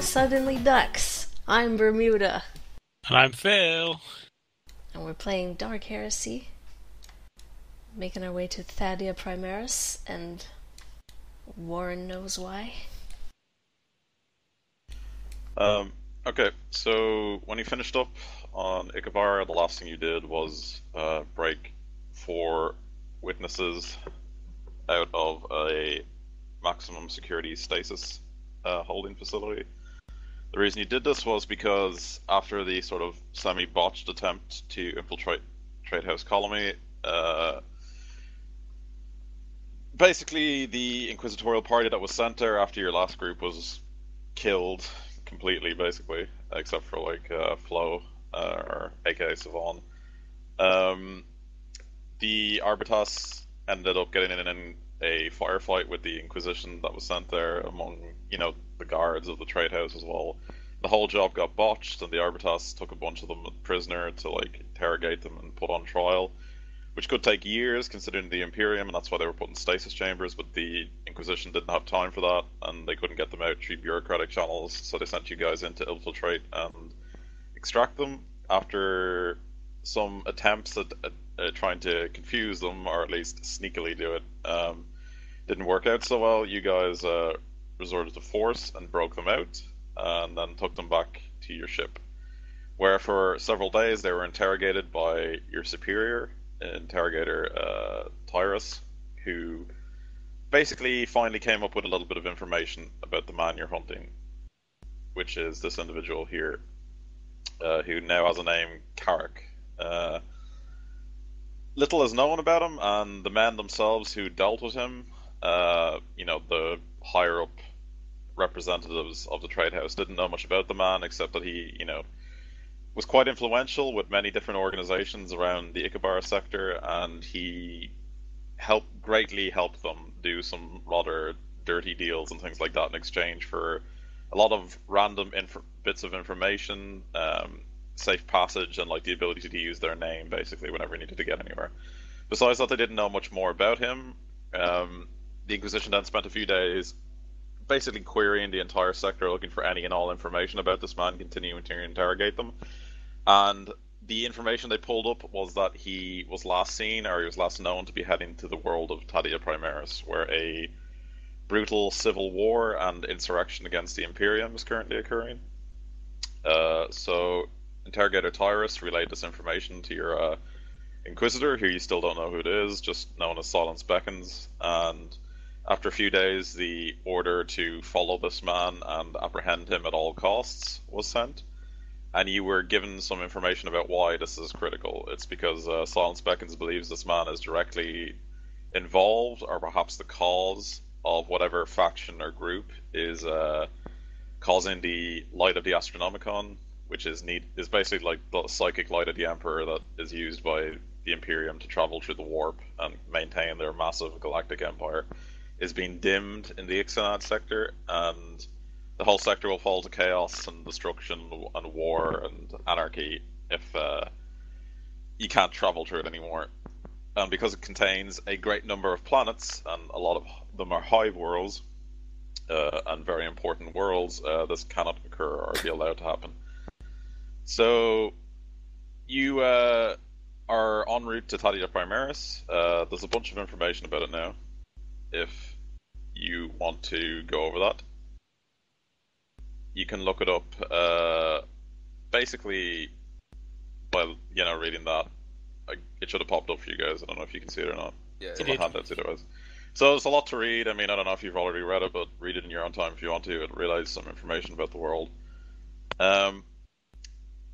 Suddenly Ducks. I'm Bermuda. And I'm Phil. And we're playing Dark Heresy. Making our way to Thaddia Primaris, and Warren knows why. Okay, so when you finished up on Ichabara, the last thing you did was break 4 witnesses out of a maximum security stasis holding facility. The reason you did this was because after the sort of semi-botched attempt to infiltrate Trade House Colony, basically the Inquisitorial party that was sent there after your last group was killed completely, basically, except for like Flo, or aka Savon. The Arbitas ended up getting in a firefight with the Inquisition that was sent there among, the guards of the trade house as well. The whole job got botched, and the Arbitas took a bunch of them prisoner to interrogate them and put on trial, which could take years considering the Imperium, and that's why they were put in stasis chambers, but the Inquisition didn't have time for that, and they couldn't get them out through bureaucratic channels, so they sent you guys in to infiltrate and extract them. After some attempts at trying to confuse them, or at least sneakily do it, didn't work out so well, you guys resorted to force and broke them out, and then took them back to your ship, where for several days they were interrogated by your superior, interrogator Tyrus, who basically finally came up with a little bit of information about the man you're hunting, which is this individual here, who now has a name, Carrick. Little is known about him, and the men themselves who dealt with him, the higher up representatives of the trade house, didn't know much about the man, except that he, was quite influential with many different organizations around the Ichabara sector, and he greatly helped them do some rather dirty deals and things like that in exchange for a lot of random bits of information, safe passage, and the ability to use their name basically whenever you needed to get anywhere. Besides that, they didn't know much more about him. The Inquisition then spent a few days basically querying the entire sector, looking for any and all information about this man, continuing to interrogate them. And the information they pulled up was that he was last seen, or he was last known to be heading to the world of Thaddia Primaris, where a brutal civil war and insurrection against the Imperium is currently occurring. So Interrogator Tyrus relayed this information to your Inquisitor, who you still don't know who it is, just known as Silence Beckons, and after a few days the order to follow this man and apprehend him at all costs was sent. And you were given some information about why this is critical. It's because Silence Beckons believes this man is directly involved, or perhaps the cause of whatever faction or group is causing the light of the Astronomicon, which is basically like the psychic light of the Emperor that is used by the Imperium to travel through the warp and maintain their massive galactic empire, is being dimmed in the Ixalan sector, and the whole sector will fall to chaos and destruction and war and anarchy if you can't travel through it anymore. And because it contains a great number of planets, and a lot of them are hive worlds, and very important worlds, this cannot occur or be allowed to happen. So you are en route to Thaddia Primaris. There's a bunch of information about it now, if you want to go over that. You can look it up, basically, by, reading that. It should have popped up for you guys. I don't know if you can see it or not. Yeah, It's on the handouts otherwise. So there's a lot to read. I mean, I don't know if you've already read it, but read it in your own time if you want to. It relays some information about the world.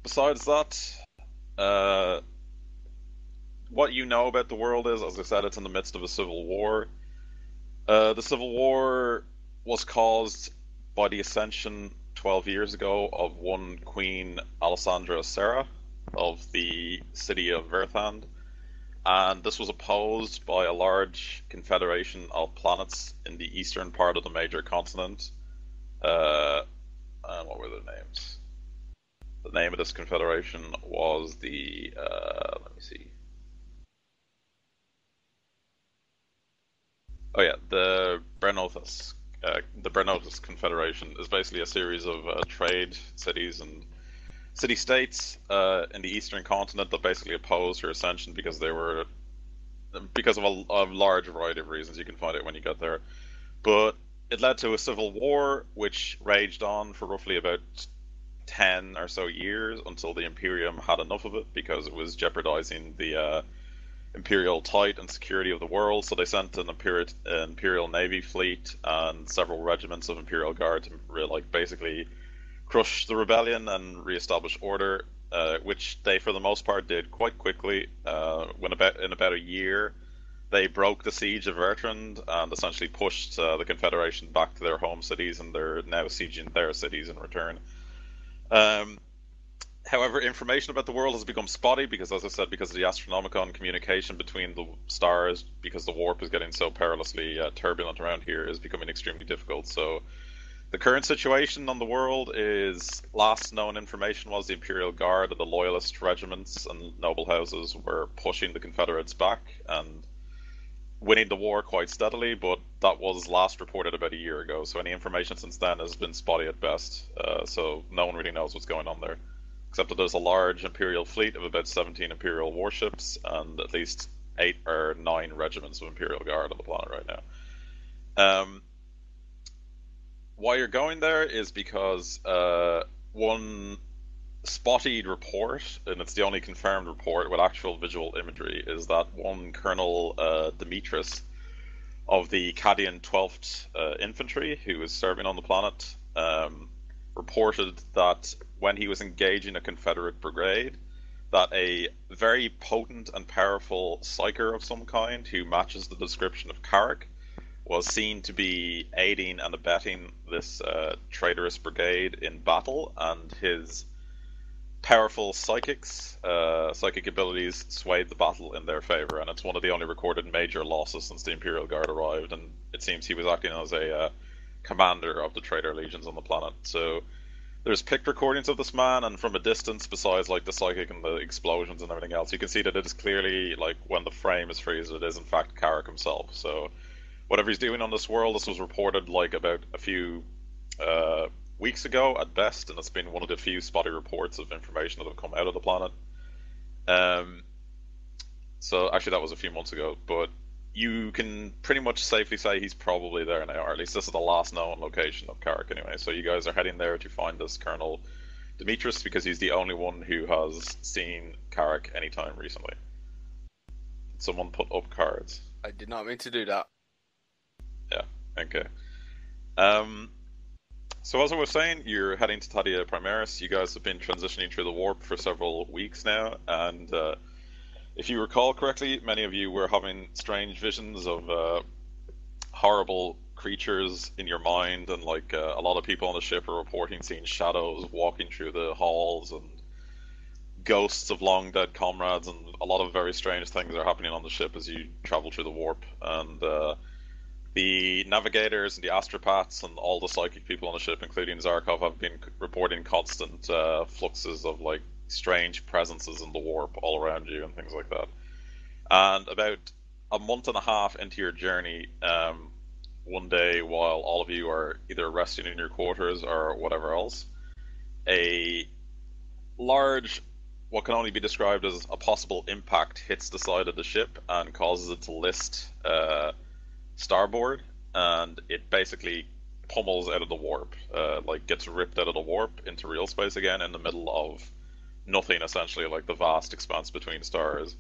Besides that, what you know about the world is, as I said, it's in the midst of a civil war. The civil war was caused by the ascension 12 years ago of one Queen Alessandra Serra of the city of Verthand, and this was opposed by a large confederation of planets in the eastern part of the major continent. And what were their names? The name of this confederation was the let me see. Oh yeah, the Brenothus the Bernotis Confederation is basically a series of trade cities and city-states in the eastern continent that basically opposed her ascension because of a large variety of reasons. You can find it when you get there. But it led to a civil war which raged on for roughly about 10 or so years until the Imperium had enough of it because it was jeopardizing the imperial tide and security of the world. So they sent an imperial navy fleet and several regiments of imperial guard to basically crush the rebellion and re-establish order, which they for the most part did quite quickly. In about a year, they broke the siege of Bertrand and essentially pushed the Confederation back to their home cities, and they're now sieging their cities in return. However, information about the world has become spotty because, as I said, because of the Astronomicon communication between the stars, because the warp is getting so perilously turbulent around here, is becoming extremely difficult. So the current situation on the world is, last known information was the Imperial Guard and the Loyalist regiments and noble houses were pushing the Confederates back and winning the war quite steadily, but that was last reported about a year ago, so any information since then has been spotty at best, so no one really knows what's going on there. Except that there's a large Imperial fleet of about 17 Imperial warships and at least 8 or 9 regiments of Imperial Guard on the planet right now. Why you're going there is because one spotted report, and it's the only confirmed report with actual visual imagery, is that one Colonel Demetrius of the Cadian 12th Infantry, who was serving on the planet, reported that when he was engaging a Confederate brigade, that a very potent and powerful psyker of some kind, who matches the description of Carrick, was seen to be aiding and abetting this traitorous brigade in battle, and his powerful psychic abilities swayed the battle in their favor, and it's one of the only recorded major losses since the Imperial Guard arrived, and it seems he was acting as a commander of the traitor legions on the planet. So there's picked recordings of this man, and from a distance, besides like the psychic and the explosions and everything else, you can see that it is clearly, like, when the frame is freezed, it is in fact Carrick himself. So whatever he's doing on this world, this was reported like about a few weeks ago at best, and it's been one of the few spotty reports of information that have come out of the planet. So actually that was a few months ago, but you can pretty much safely say he's probably there now, or at least this is the last known location of Carrick anyway. So you guys are heading there to find this Colonel Demetrius because he's the only one who has seen Carrick anytime recently. Did someone put up cards? I did not mean to do that. Yeah, okay. So as I was saying, you're heading to Thaddia Primaris. You guys have been transitioning through the warp for several weeks now, and if you recall correctly, many of you were having strange visions of horrible creatures in your mind, and like a lot of people on the ship are reporting seeing shadows walking through the halls and ghosts of long dead comrades, and a lot of very strange things are happening on the ship as you travel through the warp. And the navigators and the astropaths and all the psychic people on the ship, including Zarkov, have been reporting constant fluxes of like strange presences in the warp all around you and things like that. And about a month and a half into your journey, one day while all of you are either resting in your quarters or whatever else, a large, what can only be described as a possible impact, hits the side of the ship and causes it to list starboard, and it basically pummels out of the warp, like gets ripped out of the warp into real space again in the middle of nothing, essentially, like the vast expanse between stars.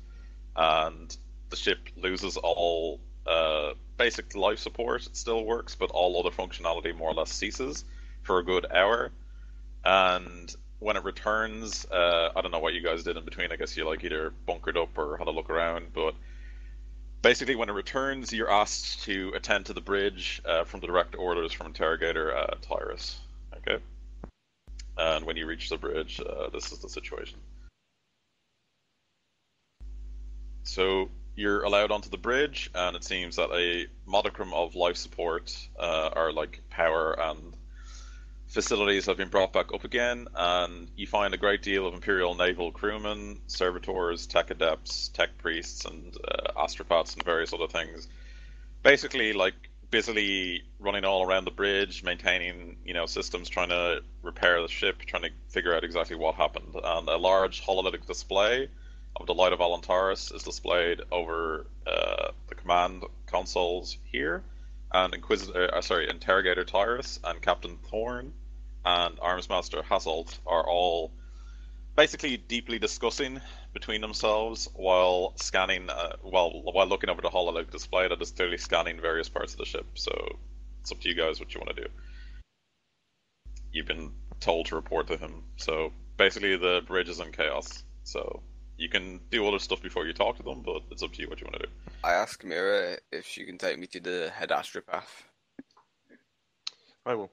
And the ship loses all basic life support. It still works, but all other functionality more or less ceases for a good hour. And when it returns, I don't know what you guys did in between. I guess you like either bunkered up or had a look around, but basically when it returns, you're asked to attend to the bridge from the direct orders from Interrogator Tyrus. Okay? And when you reach the bridge, this is the situation. So you're allowed onto the bridge, and it seems that a modicum of life support, or like power and facilities, have been brought back up again, and you find a great deal of Imperial naval crewmen, servitors, tech adepts, tech priests, and astropaths and various other things. Basically, like busily running all around the bridge, maintaining, systems, trying to repair the ship, trying to figure out exactly what happened. And a large hololytic display of the Light of Alantaris is displayed over the command consoles here. And Interrogator Tyrus and Captain Thorn and Armsmaster Hasselt are all basically deeply discussing between themselves while scanning, while looking over the hololytic display that is clearly scanning various parts of the ship. So it's up to you guys what you want to do. You've been told to report to him. So basically, the bridge is in chaos. So you can do other stuff before you talk to them, but it's up to you what you want to do. I ask Mira if she can take me to the head astropath. I will.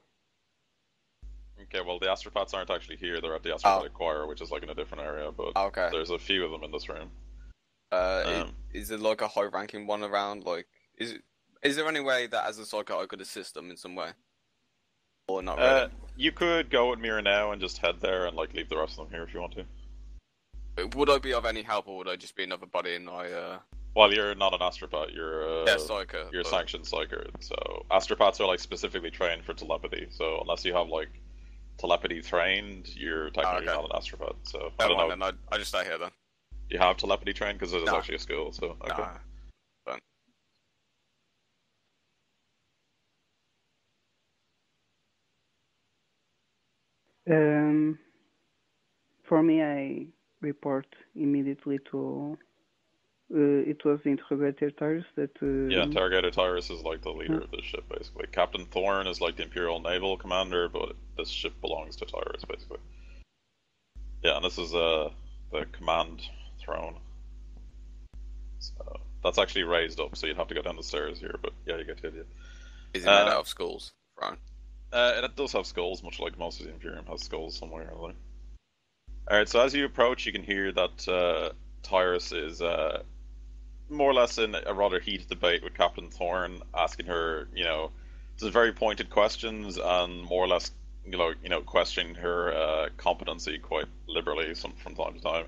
Okay, well, the astropaths aren't actually here. They're at the astropathic choir, which is like in a different area, but okay. There's a few of them in this room. Is there like a high-ranking one around? Like, is there any way that as a psycho I could assist them in some way? Or not really? You could go with Mira now and just head there and like leave the rest of them here if you want to. Would I be of any help, or would I just be another body in my... Well, you're not an astropath, you're psycho. You're a sanctioned psycho. So astropaths are like specifically trained for telepathy, so unless you have like telepathy trained, you're technically not an astropath. So I don't know. Then I just stay here then. You have telepathy trained because it is actually a school, so okay. For me, I report immediately to. It was the Interrogator Tyrus that. Yeah, Interrogator Tyrus is like the leader of this ship, basically. Captain Thorn is like the Imperial Naval Commander, but this ship belongs to Tyrus, basically. Yeah, and this is the command throne. So that's actually raised up, so you'd have to go down the stairs here, but yeah, you get the idea. Is it made out of skulls, throne? It does have skulls, much like most of the Imperium has skulls somewhere or other. Alright, so as you approach, you can hear that Tyrus is more or less in a rather heated debate with Captain Thorn, asking her, some very pointed questions and more or less, questioning her competency quite liberally from time to time.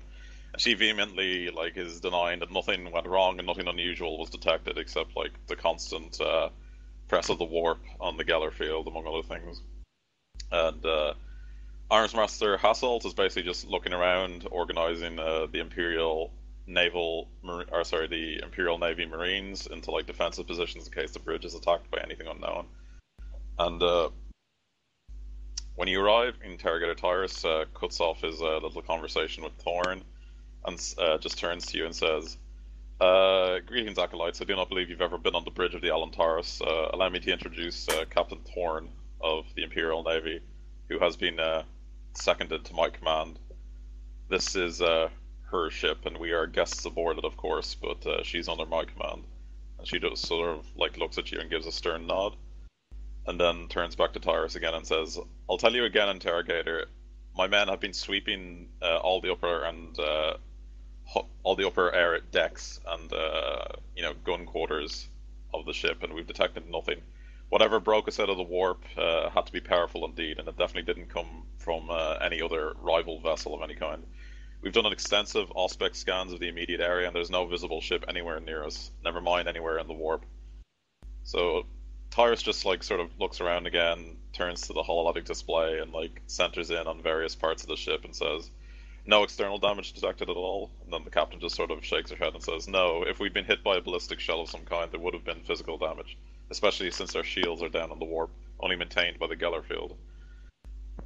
And she vehemently is denying that nothing went wrong and nothing unusual was detected except the constant press of the warp on the Geller field, among other things. And Armsmaster Hasselt is basically just looking around, organizing the Imperial Navy Marines into defensive positions in case the bridge is attacked by anything unknown. And when you arrive, Interrogator Tyrus cuts off his little conversation with Thorn and just turns to you and says, "Greetings, Acolytes. I do not believe you've ever been on the bridge of the Alantaris. Allow me to introduce Captain Thorn of the Imperial Navy, who has been seconded to my command. This is her ship, and we are guests aboard it, of course, but she's under my command." And she just sort of looks at you and gives a stern nod, and then turns back to Tyrus again and says, "I'll tell you again, Interrogator. My men have been sweeping all the upper air decks and gun quarters of the ship, and we've detected nothing. Whatever broke us out of the warp had to be powerful indeed, and it definitely didn't come from any other rival vessel of any kind. We've done an extensive Auspex scans of the immediate area, and there's no visible ship anywhere near us, never mind anywhere in the warp." So Tyrus just sort of looks around again, turns to the hololytic display, and centers in on various parts of the ship and says, "No external damage detected at all." And then the captain just sort of shakes her head and says, "No, if we'd been hit by a ballistic shell of some kind, there would have been physical damage, especially since our shields are down on the warp, only maintained by the Geller field."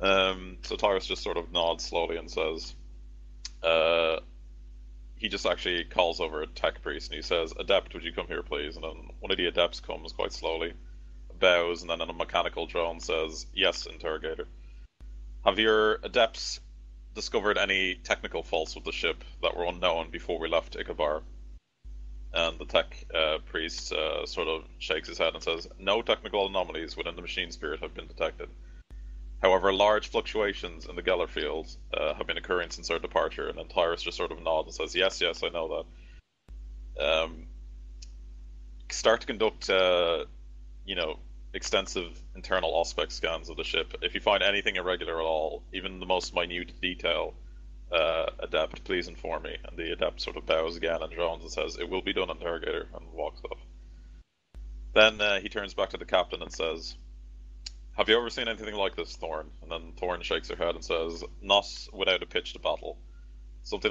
So Tyrus just sort of nods slowly and says, he just actually calls over a tech priest and he says, "Adept, would you come here, please?" And then one of the adepts comes quite slowly, bows, and then in a mechanical drone says, "Yes, Interrogator. Have your adepts discovered any technical faults with the ship that were unknown before we left Ikabar?" And the tech priest sort of shakes his head and says, "No technical anomalies within the machine spirit have been detected. However, large fluctuations in the Geller field have been occurring since our departure." And then Tyrus just sort of nods and says, yes, I know that. Start to conduct, extensive internal Auspex scans of the ship. If you find anything irregular at all, even the most minute detail, Adept, please inform me. And the Adept sort of bows again and drones and says, "It will be done, Interrogator," and walks off. Then he turns back to the captain and says, "Have you ever seen anything like this, Thorn?" And then Thorn shakes her head and says, "Not without a pitched battle. Something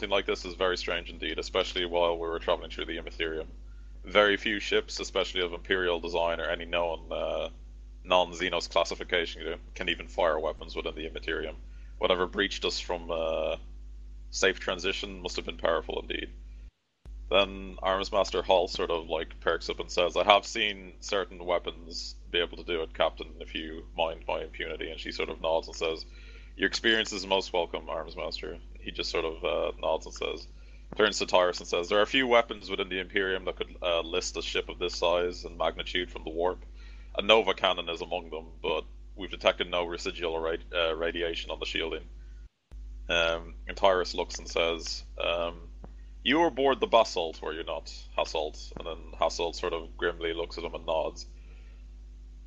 like this is very strange indeed, especially while we were traveling through the Immaterium. Very few ships, especially of Imperial design or any known non-Xenos classification, can even fire weapons within the Immaterium. Whatever breached us from safe transition must have been powerful indeed." Then Arms Master Hall sort of like perks up and says, "I have seen certain weapons be able to do it, Captain, if you mind my impunity." And she sort of nods and says, "Your experience is most welcome, Arms Master." He just sort of nods and says, turns to Tyrus and says, "There are a few weapons within the Imperium that could list a ship of this size and magnitude from the warp. A Nova cannon is among them, but we've detected no residual radiation on the shielding." And Tyrus looks and says, "You were aboard the Basalt, were you not, Hasselt?" And then Hasselt sort of grimly looks at him and nods.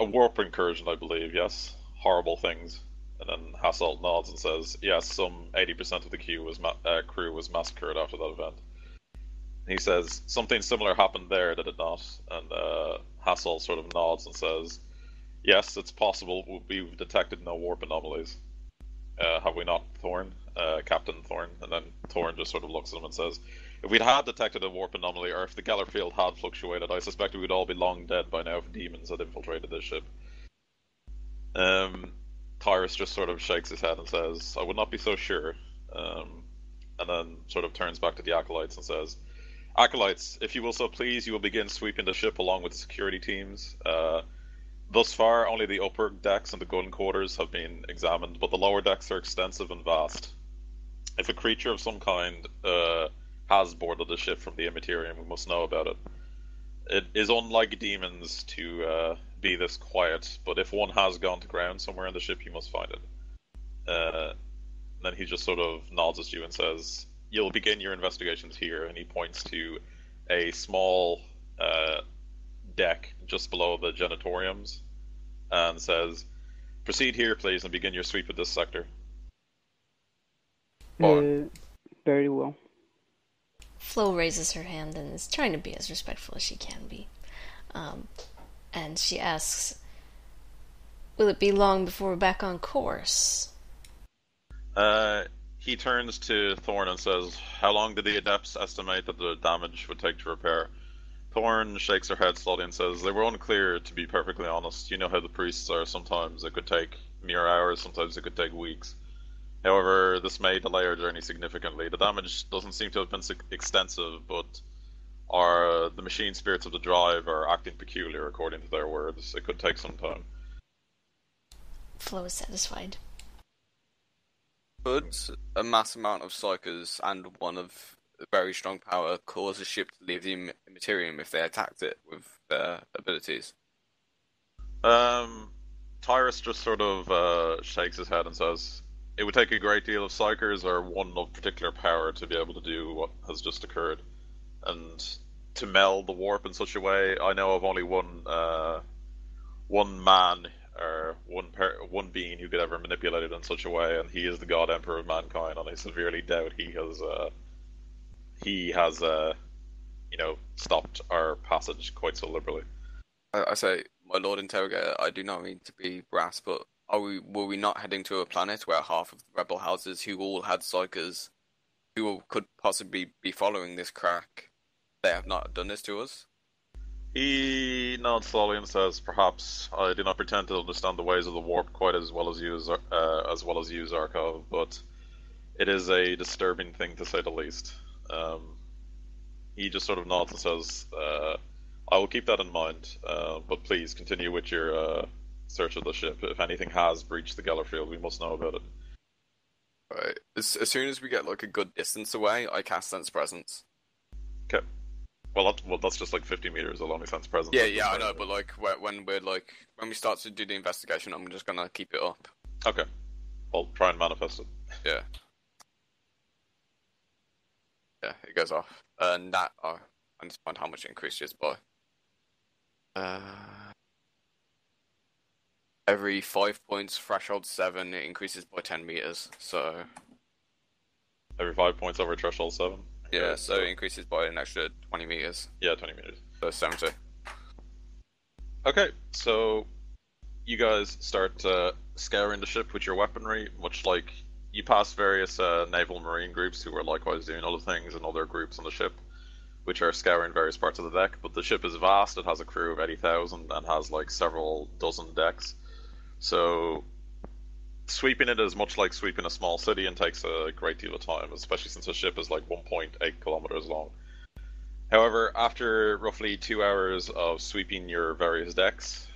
"A warp incursion, I believe, yes? Horrible things." And then Hasselt nods and says, "Yes, some 80% of the crew was massacred after that event." And he says, "Something similar happened there, did it not?" And Hasselt sort of nods and says, "Yes, it's possible. We've detected no warp anomalies. Have we not, Thorn? Captain Thorn?" And then Thorn just sort of looks at him and says, "If we'd had detected a warp anomaly, or if the Geller field had fluctuated, I suspect we'd all be long dead by now if demons had infiltrated this ship." Tyrus just sort of shakes his head and says, "I would not be so sure." And then sort of turns back to the Acolytes and says, "Acolytes, if you will so please, you will begin sweeping the ship along with the security teams. Thus far, only the upper decks and the gun quarters have been examined, but the lower decks are extensive and vast. If a creature of some kind has boarded the ship from the Immaterium, we must know about it. It is unlike demons to be this quiet, but if one has gone to ground somewhere in the ship, you must find it." Then he just sort of nods at you and says, "You'll begin your investigations here," and he points to a small deck just below the genitoriums and says, "Proceed here, please, and begin your sweep of this sector." Very well. Flo raises her hand and is trying to be as respectful as she can be. And she asks, "Will it be long before we're back on course?" He turns to Thorn and says, "How long did the Adepts estimate that the damage would take to repair?" Thorn shakes her head slowly and says, "They were unclear, to be perfectly honest. You know how the priests are. Sometimes it could take mere hours, sometimes it could take weeks. However, this may delay our journey significantly. The damage doesn't seem to have been extensive, but the machine spirits of the drive are acting peculiar, according to their words. It could take some time." Flo is satisfied. Could a mass amount of psychers and one of very strong power cause a ship to leave the Immaterium if they attacked it with their abilities? Tyrus just sort of shakes his head and says, "It would take a great deal of psychers or one of particular power to be able to do what has just occurred. And to meld the warp in such a way, I know of only one man or one being who could ever manipulate it in such a way, and he is the God Emperor of mankind. And I severely doubt he has stopped our passage quite so liberally." I say, my Lord Interrogator, I do not mean to be brass, but were we not heading to a planet where half of the rebel houses who all had psychers who could possibly be following this crack, they have not done this to us? He nods slowly and says, "Perhaps. I do not pretend to understand the ways of the warp quite as well as you, Zarkov, but it is a disturbing thing to say the least." He just sort of nods and says, "I will keep that in mind, but please continue with your search of the ship. If anything has breached the Geller field, we must know about it." Right. As soon as we get like a good distance away, I cast Sense Presence. Okay. Well, that's just like 50 meters. I'll only sense presence. Yeah, I know, but like when we start to do the investigation, I'm just gonna keep it up. Okay. I'll try and manifest it. Yeah. Yeah, it goes off. And that, I need to find how much it increases by. Every 5 points, threshold 7, it increases by 10 meters, so... Every 5 points over threshold 7? Yeah, so it increases by an extra 20 meters. Yeah, 20 meters. So 70. Okay, so you guys start scouring the ship with your weaponry, much like you pass various naval marine groups who are likewise doing other things, and other groups on the ship, which are scouring various parts of the deck. But the ship is vast; it has a crew of 80,000 and has like several dozen decks. So sweeping it is much like sweeping a small city and takes a great deal of time, especially since the ship is like 1.8 kilometers long. However, after roughly 2 hours of sweeping your various decks,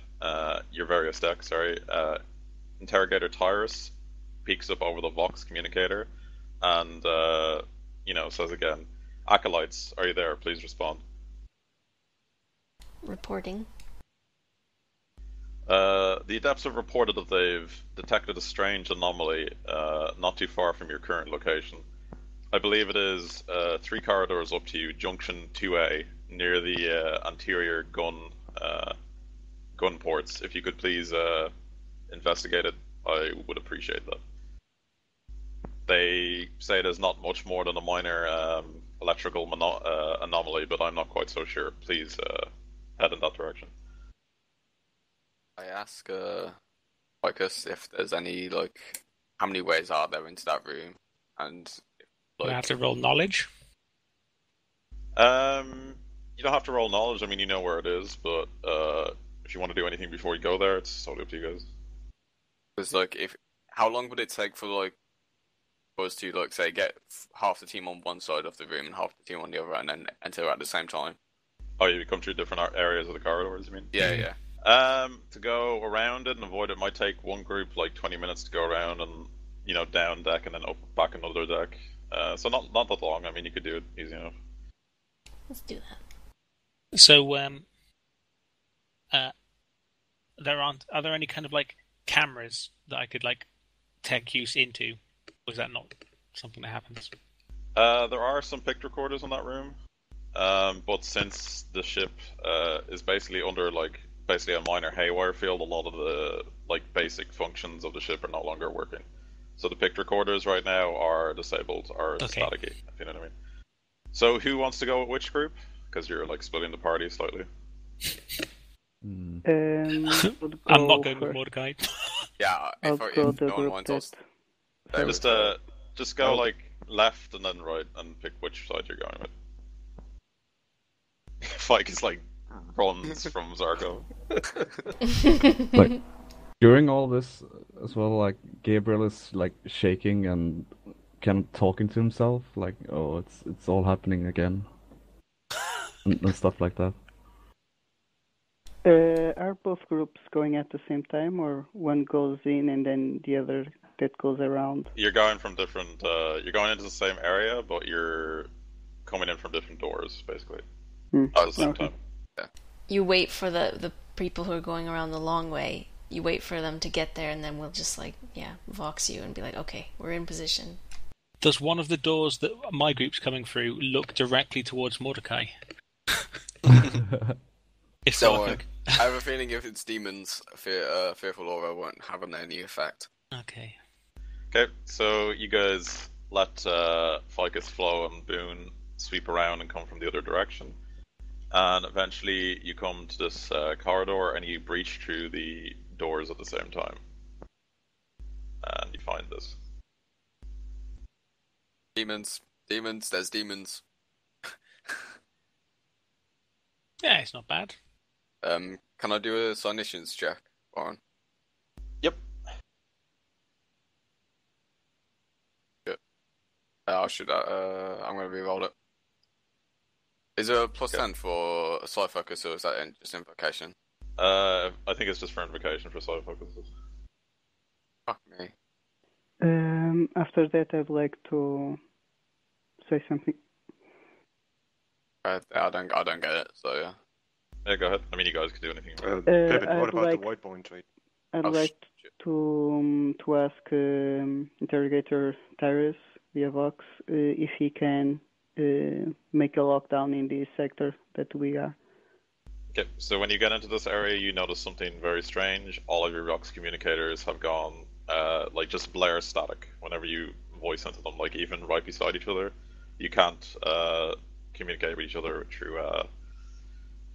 Interrogator Tyrus peeks up over the Vox communicator and, says again, Acolytes, are you there? Please respond. Reporting. The Adepts have reported that they've detected a strange anomaly not too far from your current location. I believe it is 3 corridors up to you, Junction 2A, near the anterior gun ports. If you could please investigate it, I would appreciate that. They say there's not much more than a minor electrical anomaly, but I'm not quite so sure. Please head in that direction. I ask Lycus if there's any, how many ways are there into that room, and You have to roll knowledge. You don't have to roll knowledge. I mean, you know where it is, but if you want to do anything before you go there, it's totally up to you guys. Because how long would it take for us to say get half the team on one side of the room and half the team on the other, and then enter at the same time? Oh, you come through different areas of the corridors, you mean? Yeah. To go around it and avoid it might take one group 20 minutes to go around and down deck and then up back another deck. So not that long. I mean, you could do it easy enough. Let's do that. So, are there any kind of cameras that I could tech use into, or is that not something that happens? There are some pict recorders in that room, but since the ship is basically under basically a minor haywire field, a lot of the basic functions of the ship are no longer working. So the pict recorders right now are disabled, or staticky, if you know what I mean. So who wants to go with which group? Because you're splitting the party slightly. I'm not going with Mordecai. Yeah, I'll go if the no one group wants that... us, Just go left and then right and pick which side you're going with. Fike is runs from Zarko. During all this as well, Gabriel is shaking and kind of talking to himself, oh, it's all happening again, and stuff like that. Are both groups going at the same time, or one goes in and then the other that goes around? You're going from different. You're going into the same area, but you're coming in from different doors, basically. At the same time. Yeah. You wait for the people who are going around the long way. You wait for them to get there, and then we'll just vox you and be okay, we're in position. Does one of the doors that my group's coming through look directly towards Mordecai? If so, I have a feeling if it's demons, Fearful Aura won't have any effect. Okay. Okay, so you guys let Ficus, Flo, and Boone sweep around and come from the other direction. And eventually you come to this corridor and you breach through the doors at the same time. And you find this. Demons, there's demons. Yeah, it's not bad. Can I do a Signitions check, Warren? Yep. Good. I'm going to re-roll it. Is there a +10 for a Psi Focus, or is that just Invocation? I think it's just for Invocation for Psi Focuses. Fuck me. After that, I'd like to say something. I don't get it, so yeah. Yeah, go ahead. I mean, you guys can do anything. Pippin, what I'd about like- the white point trade? I'd Oh, like shit. to ask Interrogator Tyrus via Vox if he can make a lockdown in this sector that we are. Okay, so when you get into this area, you notice something very strange. All of your Vox communicators have gone, just blare static whenever you voice into them, even right beside each other. You can't communicate with each other through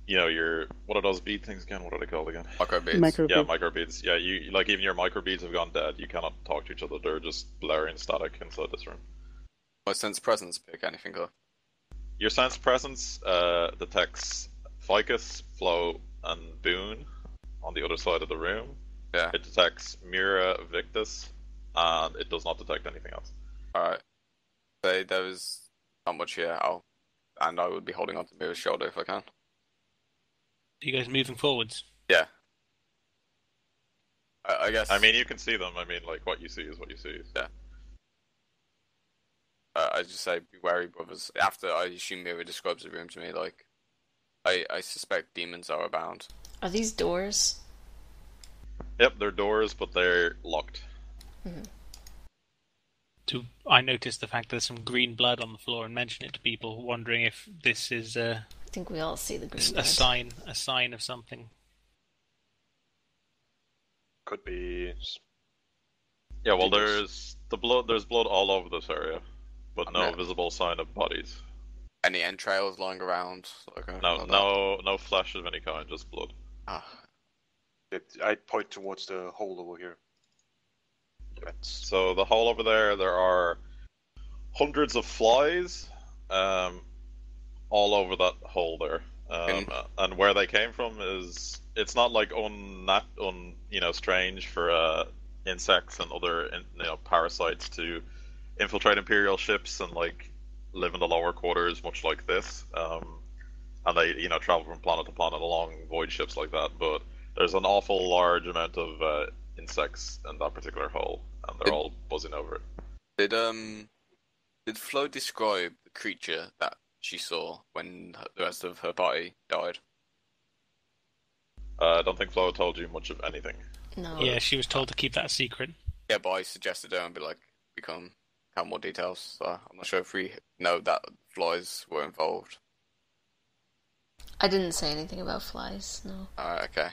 your what are those bead things again? What are they called again? Microbeads. Yeah, Microbeads. microbeads. Yeah, you like even your microbeads have gone dead. You cannot talk to each other. They're just blaring static inside this room. My sense presence pick anything up. Your sense presence detects Ficus, Flo, and Boone on the other side of the room. Yeah. It detects Mira, Victus, and it does not detect anything else. Alright. Say there was not much here. And I would be holding on to Mira's shoulder if I can. Are you guys moving forwards? Yeah. I guess. I mean, you can see them. I mean, like, what you see is what you see. Yeah. I just say, be wary, brothers. After I assume Mira describes the room to me, like, I suspect demons are abound. Are these doors? Yep, they're doors, but they're locked. I noticed the fact there's some green blood on the floor and mention it to people, wondering if this is I think we all see the green a blood. sign of something. Could be. Yeah, well, Demons. there's blood all over this area, but no Okay. visible sign of bodies. Any entrails lying around? No flesh of any kind, just blood. I point towards the hole over here. That's So the hole over there are hundreds of flies, all over that hole there. And where they came from it's not like strange for insects and other parasites to infiltrate Imperial ships and like live in the lower quarters, much like this. And they travel from planet to planet along void ships like that. But there's an awful large amount of insects in that particular hole, and they're all buzzing over it. Did Flo describe the creature that she saw when the rest of her party died? I don't think Flo told you much of anything. No. Yeah, she was told to keep that a secret. Yeah, but I suggested her and be like, have more details. So I'm not sure if we know that flies were involved. I didn't say anything about flies, no. Alright, okay.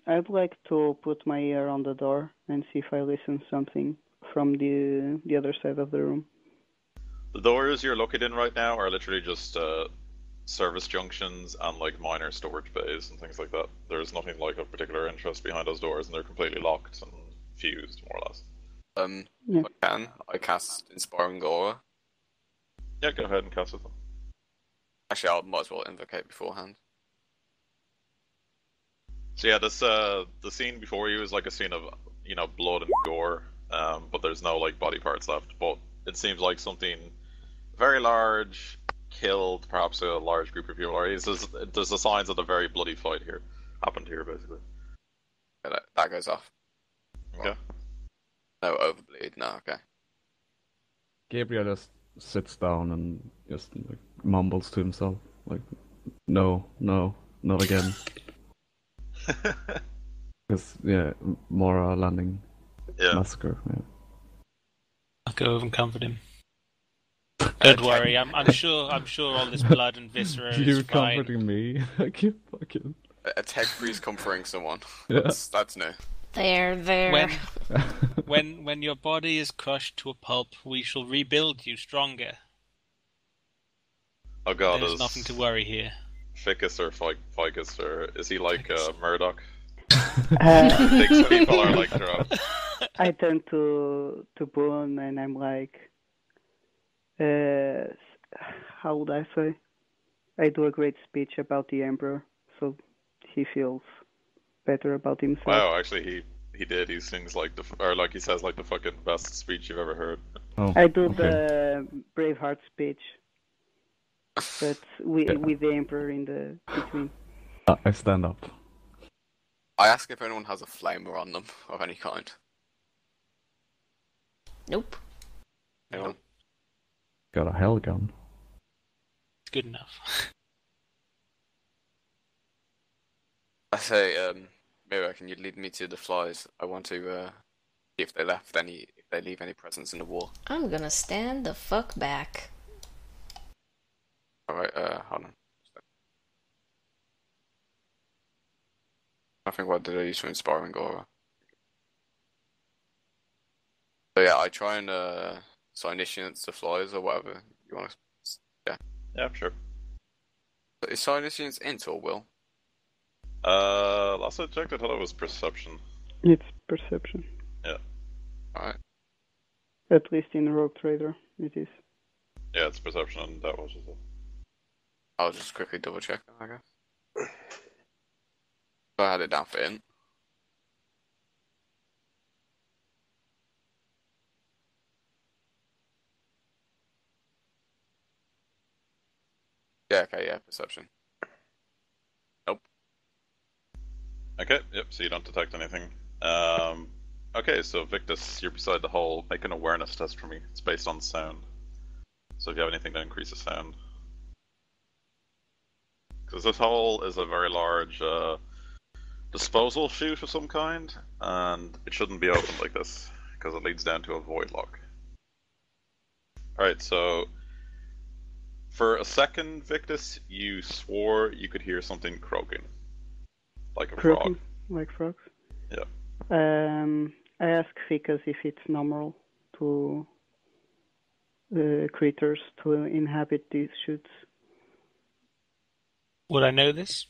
I'd like to put my ear on the door and see if I listen something from the other side of the room. The doors you're looking in right now are literally just service junctions and like minor storage bays and things like that. There's nothing like of particular interest behind those doors, and they're completely locked and fused, more or less. Yeah. I cast Inspiring Aura. Yeah, go ahead and cast it. Actually, I might as well invocate beforehand. So yeah, this the scene before you is like a scene of blood and gore, but there's no like body parts left. But it seems like something very large killed perhaps a large group of people. Or there's the signs of a very bloody fight here happened here basically. Yeah, that goes off. Okay. No overbleed. No, okay. Gabriel just sits down and just like, mumbles to himself, like, "No, no, not again." Because Mora landing massacre. Yeah. I'll go over and comfort him. Don't worry, I'm sure all this blood and viscera You is fine. comforting me? Like you fucking. A tech priest comforting someone. Yeah. That's new. There. When your body is crushed to a pulp, we shall rebuild you stronger. Oh god, There's nothing to worry here. Ficus or Ficus, or is he like Murdoch? Uh, Thinks people are like drugs. I turn to Boone and I'm like, how would I say? I do a great speech about the Emperor, so he feels better about himself. Wow, actually he did. He sings like he says like the fucking best speech you've ever heard. Oh, I do okay. the Braveheart speech, but with the Emperor in the between. I stand up. I ask if anyone has a flamer on them of any kind. Nope. Anyone? Got a hell gun. It's good enough. I say, Mira, can you lead me to the flies? I want to see if they leave any presence in the wall. I'm gonna stand the fuck back. Alright, hold on. I think what did I use for Inspiring Aura? So yeah, I try and assign initiates to flies or whatever you want to. Yeah, sure. Is Silence int or will? Last I checked, I thought it was perception. It's perception. Alright. At least in Rogue Trader, it is. Yeah, it's perception, and that was it. I'll just quickly double check, I guess. I had it down for int. Yeah, okay, yeah, perception. Nope. Okay, yep, so you don't detect anything. Okay, so Victus, you're beside the hole. Make an awareness test for me. It's based on sound. So if you have anything to increase the sound. Because this hole is a very large disposal chute of some kind, and it shouldn't be opened like this, because it leads down to a void lock. Alright, so for a second, Victus, you swore you could hear something croaking. Like a Croaking, frog. like frogs? Yeah. I ask Ficus if it's normal to creatures to inhabit these chutes. Would I know this?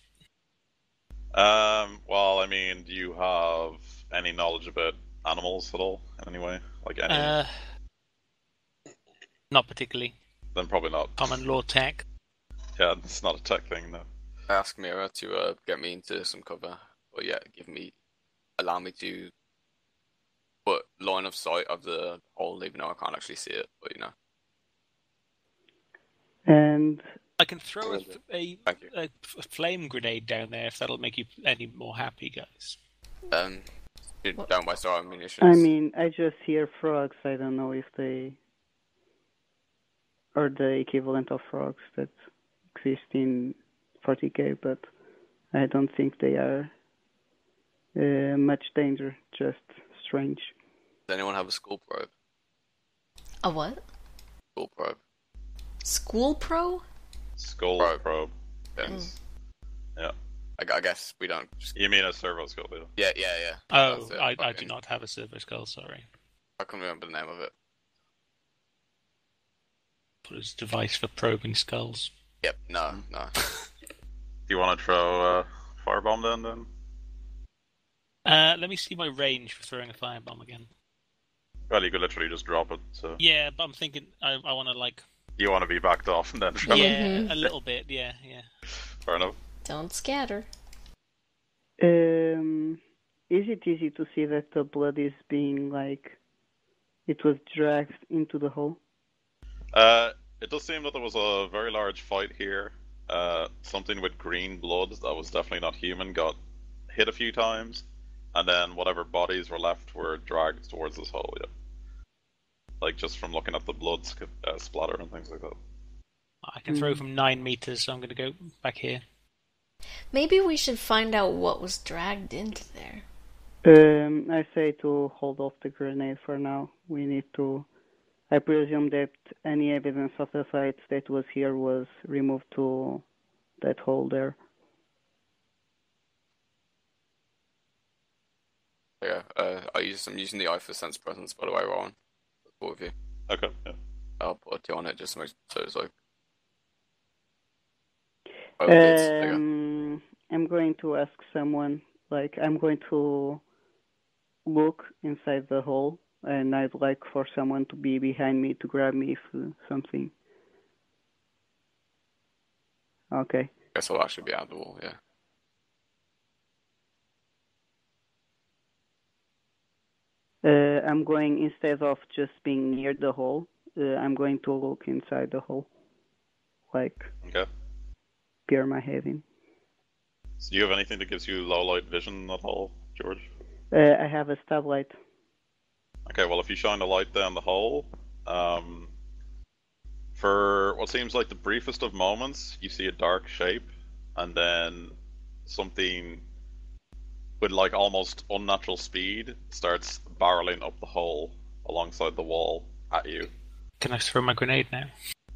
Well, I mean, do you have any knowledge about animals at all, in any way? Like any? Not particularly. Then probably not. Common law tech. Yeah, it's not a tech thing, no. I asked Mira to get me into some cover, but yeah, allow me to put line of sight of the hole, even though I can't actually see it, but you know. And I can throw a Thank you. flame grenade down there if that'll make you any more happy, guys. You don't waste our ammunition. I mean, I just hear frogs. I don't know if they are the equivalent of frogs that exist in 40k, but I don't think they are much danger, just strange. Does anyone have a school probe? A what? School probe. School pro? Skull probe. Yes. Yeah. I guess we don't. You mean a servo skull, yeah? Yeah. Oh, That's it. I do not have a silver skull, sorry. I can't remember the name of it. Put as a device for probing skulls. Yep, no. Do you want to throw a firebomb then? Let me see my range for throwing a firebomb again. Well, you could literally just drop it, so... Yeah, but I'm thinking I want to, like... You want to be backed off and then throw it? Yeah, a little bit, yeah. Fair enough. Don't scatter. Is it easy to see that the blood is being, like, it was dragged into the hole? It does seem that there was a very large fight here. Something with green blood that was definitely not human got hit a few times, and then whatever bodies were left were dragged towards this hole, yeah. Like, just from looking at the blood splatter and things like that. I can throw from 9 meters, so I'm going to go back here. Maybe we should find out what was dragged into there. I say to hold off the grenade for now. We need to... I presume that any evidence of the fight that was here was removed to that hole there. Yeah, I'm using the eye for sense presence, by the way, Rowan. All of you. Okay, yeah. I'll put a 2 on it just to make so it's like... There you go. I'm going to ask someone, like, I'm going to look inside the hole, and I'd like for someone to be behind me to grab me if something. Okay. Guess I'll actually be out of the wall, yeah. I'm going, instead of just being near the hole, I'm going to look inside the hole. Like, Okay. peer my head in. So do you have anything that gives you low light vision at all, George? I have a stab light. Okay, well, if you shine a light down the hole, for what seems like the briefest of moments, you see a dark shape, and then something with like almost unnatural speed starts barreling up the hole alongside the wall at you. Can I throw my grenade now?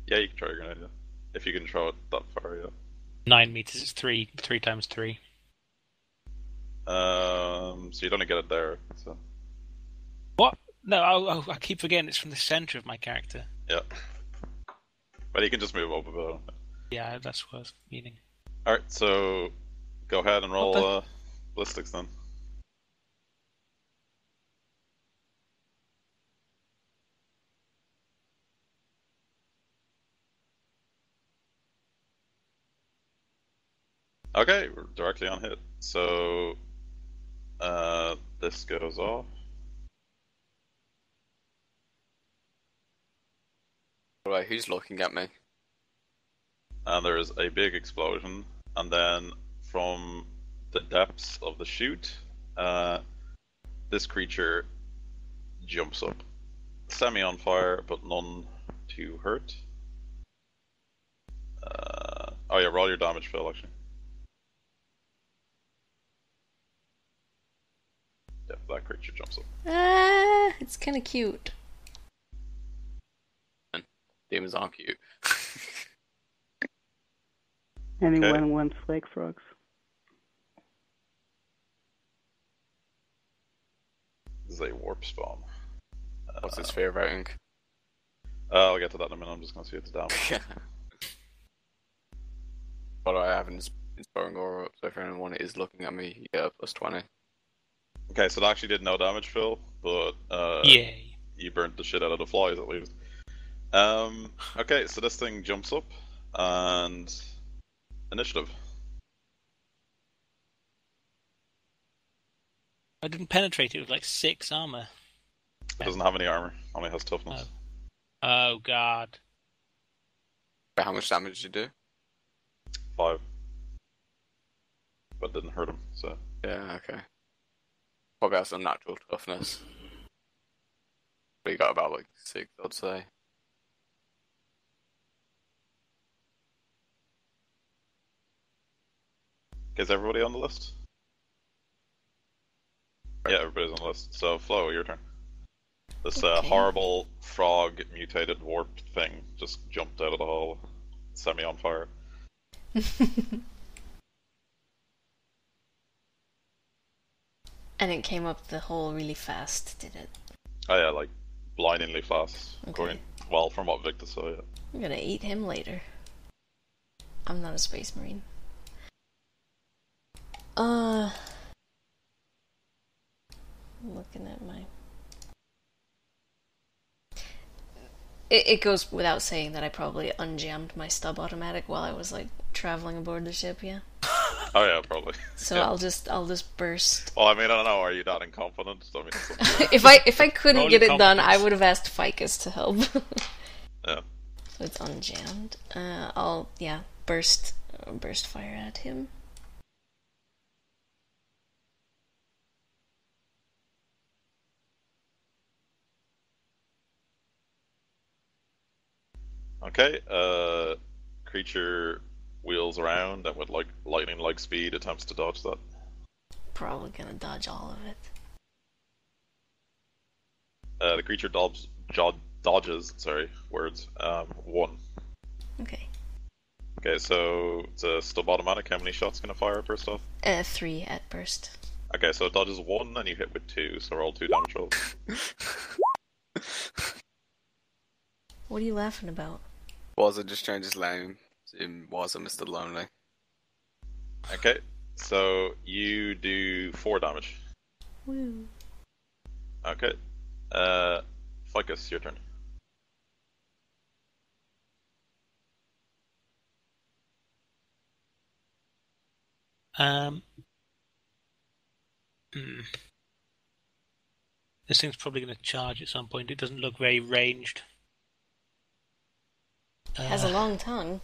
Yeah, you can throw your grenade, yeah. If you can throw it that far, yeah. 9 meters, it's 3 times 3. So you'd only get it there, so... What? No, I keep forgetting it's from the center of my character. Yeah. Well, you can just move up a bit. Yeah, that's what I was meaning. Alright, so go ahead and roll ballistics then. Okay, we're directly on hit. So this goes off. Alright, who's looking at me? And there's a big explosion, and then from the depths of the chute, this creature jumps up, semi on fire, but none to hurt. Oh yeah, roll your damage, Phil. Actually, yeah, that creature jumps up. Ah, it's kind of cute. Demons aren't cute. Anyone wants flake frogs? This is a warp spawn. What's its fear rating? I'll get to that in a minute. I'm just gonna see its damage. But I have an inspiring aura up, so if anyone is looking at me, you get a +20. Okay, so it actually did no damage, Phil, but Yay. you burnt the shit out of the flies at least. Okay, so this thing jumps up, and initiative. I didn't penetrate it with like 6 armor. It doesn't have any armor, only has toughness. Oh god. But how much damage did you do? 5. But didn't hurt him, so. Yeah, okay. Probably has some natural toughness. But you got about like 6, I'd say. Is everybody on the list? Yeah, everybody's on the list. So, Flo, your turn. This horrible frog mutated warp thing just jumped out of the hole, semi on fire. And it came up the hole really fast, did it? Oh yeah, like blindingly fast. Okay. Well, from what Victor saw, yeah. I'm gonna eat him later. I'm not a space marine. Looking at my... It goes without saying that I probably unjammed my stub automatic while I was like traveling aboard the ship, yeah? Oh yeah, probably. So yeah. I'll just burst. Well, I mean, I don't know. Are you that incompetent? I mean, if I couldn't get it done, I would have asked Ficus to help. Yeah. So it's unjammed. I'll burst fire at him. Okay. Creature wheels around and with like lightning-like speed attempts to dodge that. Probably gonna dodge all of it. The creature dodges. 1. Okay. Okay, so it's a stub automatic. How many shots can it fire first off? 3 at burst. Okay, so it dodges 1 and you hit with 2, so roll 2 damage rolls. What are you laughing about? Was it just changed his name? Was it Mr. Lonely? Okay, so you do 4 damage. Woo. Okay. Ficus, your turn. This thing's probably going to charge at some point. It doesn't look very ranged. It has a long tongue.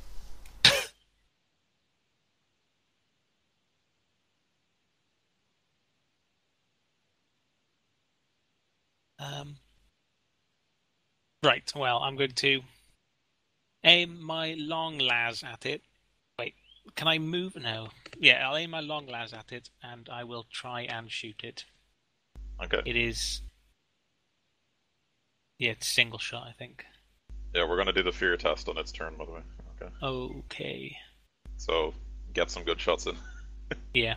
Right, well, I'm going to aim my long las at it. Wait, can I move? No. Yeah, I'll aim my long las at it, and I will try and shoot it. Okay. It is... Yeah, it's single shot, I think. Yeah, we're gonna do the fear test on its turn, by the way. Okay. Okay. So, get some good shots in. Yeah.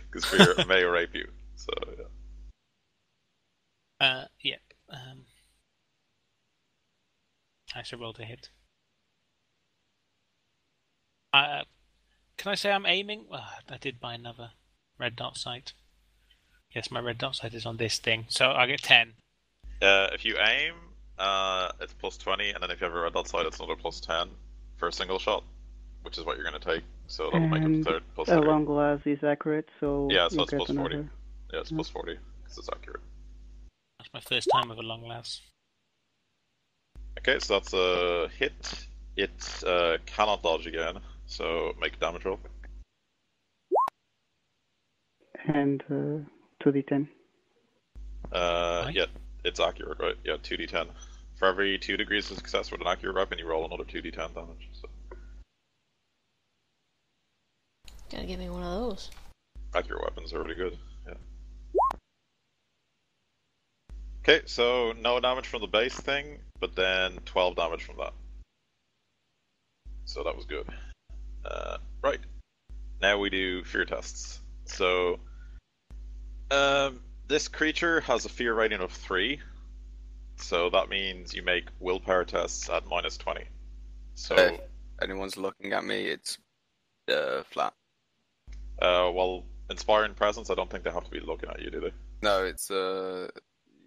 Because fear may rape you, so yeah. Yeah. I should roll to hit. Can I say I'm aiming? Well, I did buy another red dot sight. Yes, my red dot sight is on this thing, so I get 10. If you aim, it's plus 20, and then if you have a red dot sight, it's another plus 10 for a single shot, which is what you're going to take. So that'll make And it plus a 30. long glass is accurate, so Yeah, so you it's get plus 40. another. Yeah, it's plus 40 because it's accurate. That's my first time with a long last. Okay, so that's a hit. It cannot dodge again, so make a damage roll. And 2d10. Right. Yeah, it's accurate, right? Yeah, 2d10. For every 2 degrees of success with an accurate weapon, you roll another 2d10 damage. So. Gotta give me one of those. Accurate weapons are really good, yeah. Okay, so no damage from the base thing, but then 12 damage from that. So that was good. Right. Now we do fear tests. So, this creature has a fear rating of 3. So that means you make willpower tests at minus 20. So, If anyone's looking at me, it's flat. well, inspiring presence, I don't think they have to be looking at you, do they? No, it's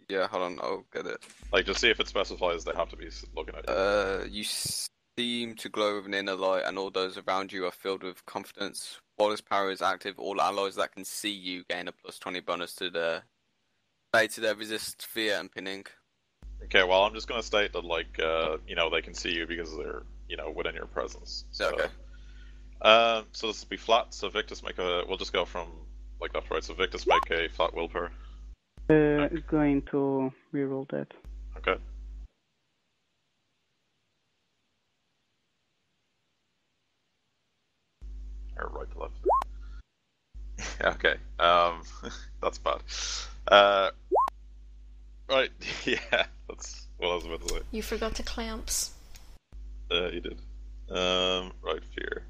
yeah. Hold on, I'll get it. Like, just see if it specifies they have to be looking at you. You seem to glow with an inner light, and all those around you are filled with confidence. While this power is active, all allies that can see you gain a plus 20 bonus to their resist fear and pinning. Okay, well, I'm just going to state that, like, they can see you because they're, within your presence. So, Okay. So this will be flat, so Victus we'll just go from, like, left to right, so Victus make a flat willpower. Going to reroll that. Okay. Or right to left. Okay, that's bad. Right, yeah, that's what I was about to say. You forgot the clamps. You did. Right, fear.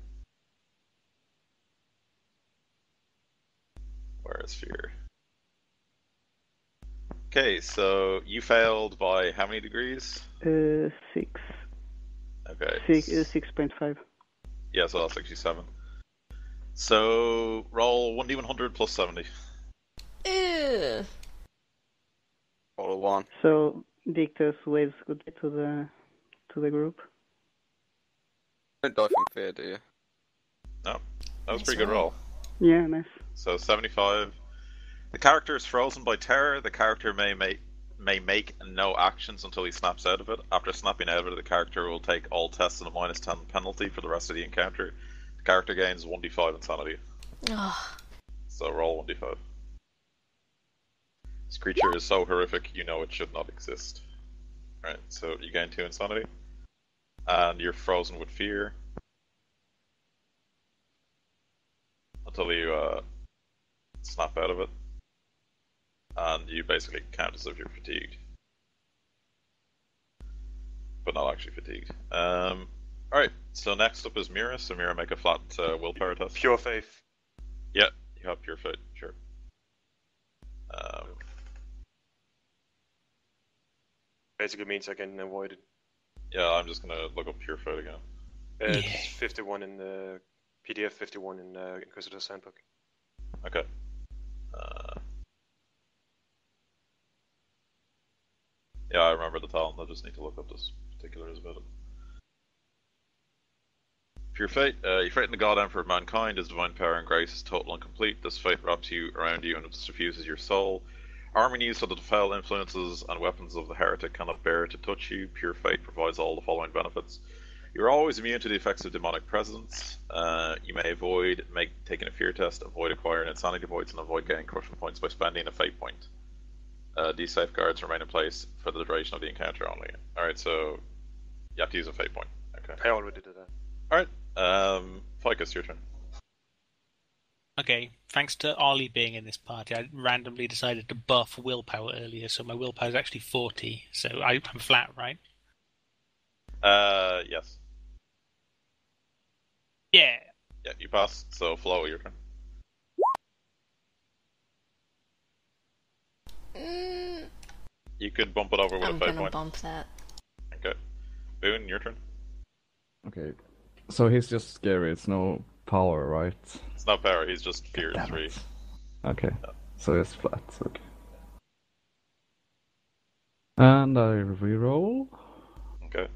Where is fear? Okay, so you failed by how many degrees? 6. Okay. 6.5. Yeah, so that's 67. So roll 1d100 plus 70. Ew. Roll a 1. So Dictus waves goodbye to the group. Don't die from fear, do you? No, that was a Nice pretty good roll. roll. Yeah, nice. So 75. The character is frozen by terror. The character may make no actions until he snaps out of it. After snapping out of it, the character will take all tests at a minus 10 penalty for the rest of the encounter. The character gains 1d5 insanity. Ugh. So roll 1d5. This creature is so horrific, you know it should not exist. Right, so you gain 2 insanity. And you're frozen with fear. Until you snap out of it. And you basically count as if you're fatigued. But not actually fatigued. Alright, so next up is Mira. So Mira, make a flat willpower test. Pure faith. Yeah, you have pure fate, sure. Basically means I can avoid it. Yeah, I'm just gonna look up pure fate again. It's Yeah. 51 in the PDF, 51 in the Inquisitor's Handbook. Okay. Yeah, I remember the talent. I just need to look up this particulars about it. Pure fate. Your fate in the God Emperor of mankind is divine power and grace is total and complete. This fate wraps you around you and suffuses your soul, arming you so that the foul influences and weapons of the heretic cannot bear to touch you. Pure fate provides all the following benefits. You're always immune to the effects of demonic presence. You may avoid taking a fear test, avoid acquiring insanity points, and avoid getting crushing points by spending a fate point. These safeguards remain in place for the duration of the encounter only. Alright, so you have to use a fate point. Okay. I already did that. Alright, Ficus, your turn. Okay, thanks to Ollie being in this party, I randomly decided to buff willpower earlier, so my willpower is actually 40, so I'm flat, right? Yes. Yeah. Yeah, you passed, so Flo, your turn. You could bump it over with I'm a fate gonna point. bump that. Okay. Boone, your turn. Okay. So he's just scary. It's no power, right? It's not power, he's just fear Damn 3. it. Okay. So it's flat. Okay. And I reroll. Okay.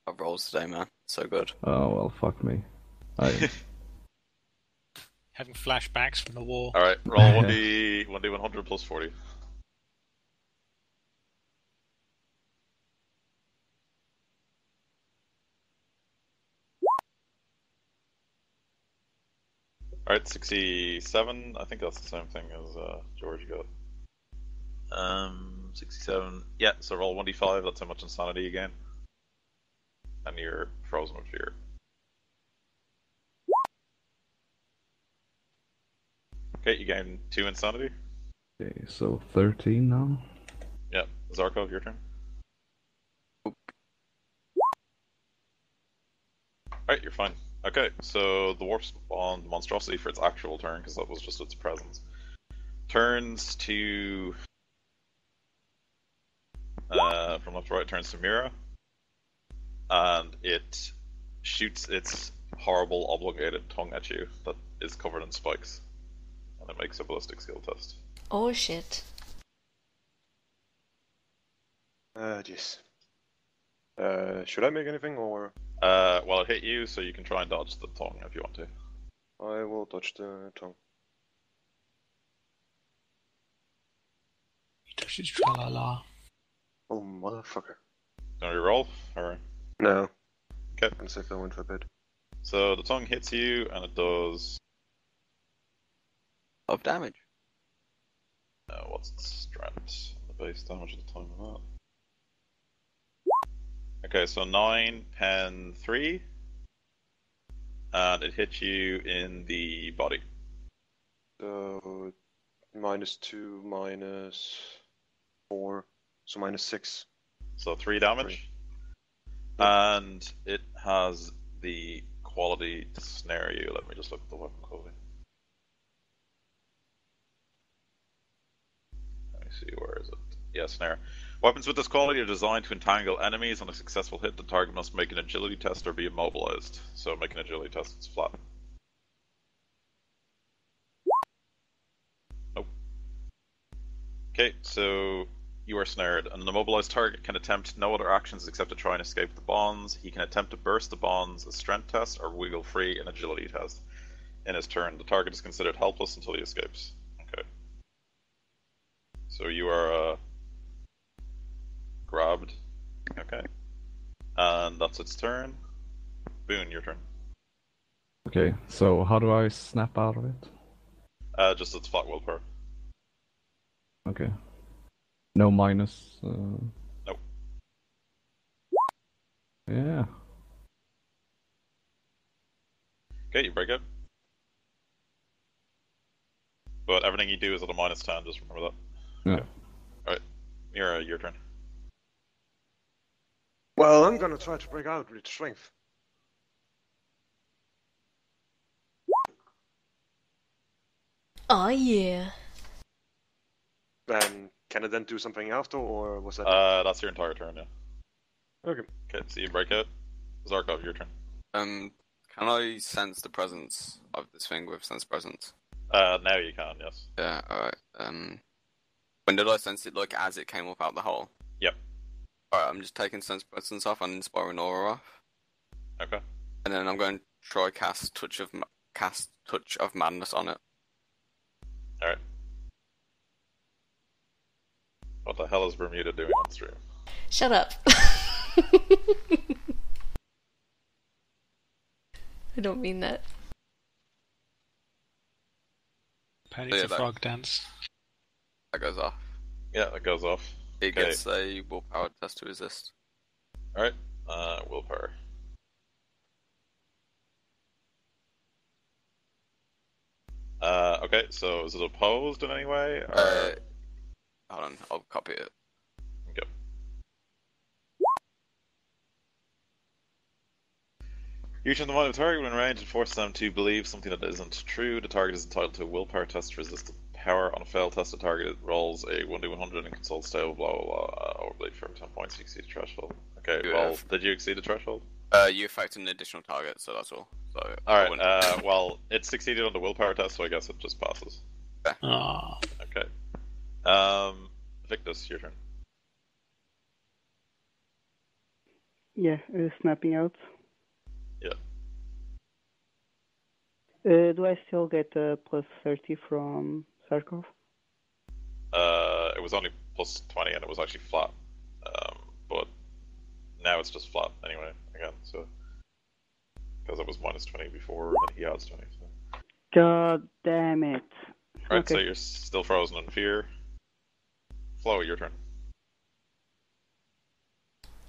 Our rolls today, man. So good. Oh well, fuck me. Having flashbacks from the war. Alright, roll 1d100 plus 40. Alright, 67. I think that's the same thing as George got. 67. Yeah, so roll 1d5, that's how much insanity you gain. And you're frozen with fear. Okay, you gain 2 insanity. Okay, so 13 now. Yeah, Zarkov, your turn. Alright, you're fine. Okay, so the Warp-Spawned Monstrosity for its actual turn, because that was just its presence, turns to... from left to right, turns to Mira. And it shoots its horrible obligated tongue at you that is covered in spikes. And it makes a ballistic skill test. Oh shit. Jeez. Should I make anything, or...? Well, it hit you, so you can try and dodge the tongue if you want to. I will dodge the tongue. He touches tra-la-la. Oh, motherfucker. Do you roll? Or... No. Okay. I'm safe, I went for a bit. So the tongue hits you, and it does... Of damage. What's its strength? The base damage of the tongue on that. Okay, so 9, pen 3. And it hits you in the body. So, -2, -4, so -6. So 3 damage. And it has the quality to snare you. Let me just look at the weapon quality. Let me see, where is it? Yeah, snare. Weapons with this quality are designed to entangle enemies. On a successful hit, the target must make an agility test or be immobilized. So make an agility test, it's flat. Nope. Okay, so you are snared. An immobilized target can attempt no other actions except to try and escape the bonds. He can attempt to burst the bonds, a strength test, or wiggle free, an agility test. In his turn, the target is considered helpless until he escapes. Okay. So you are grabbed. Okay. And that's its turn. Boone, your turn. Okay, so how do I snap out of it? Just its flat willpower. Okay. No minus. Nope. Yeah. Okay, you break it. But everything you do is at a -10, just remember that. Yeah. Okay. Alright. Mira, your turn. Well, I'm gonna try to break out with strength. Oh yeah. And can I then do something after, or was that... That's your entire turn, yeah. Okay. Okay, so you break it. Zarkov, your turn. Can I sense the presence of this thing with sense presence? Now you can, yes. Yeah, alright. When did I sense it, like, as it came up out the hole? Yep. Alright, I'm just taking sense presence off and inspiring aura off. Okay. And then I'm going to try cast touch of madness on it. Alright. What the hell is Bermuda doing on stream? Shut up. I don't mean that. Apparently it's Yeah, a that- frog dance. That goes off. Yeah, that goes off. It Okay. gets a willpower test to resist. Alright. Willpower. Okay, so is it opposed in any way? Or... Hold on, I'll copy it. Okay. You turn the mind of the target when in range and force them to believe something that isn't true. The target is entitled to a willpower test to resist the power. On a failed test, the target rolls a 1d100 and consults stable, blah blah blah. Overbelief for 10 points, you exceed the threshold. Okay, Yeah. well, did you exceed the threshold? You affect an additional target, so that's all. So Alright, well, it succeeded on the willpower test, so I guess it just passes. Ah. Okay. Victus, your turn. Yeah, snapping out. Yeah. Do I still get plus 30 from Sarkov? It was only plus 20 and it was actually flat. But now it's just flat anyway, again, so. Because it was minus 20 before and he has 20, so. God damn it. Right, Okay. so you're still frozen in fear. Flo, your turn.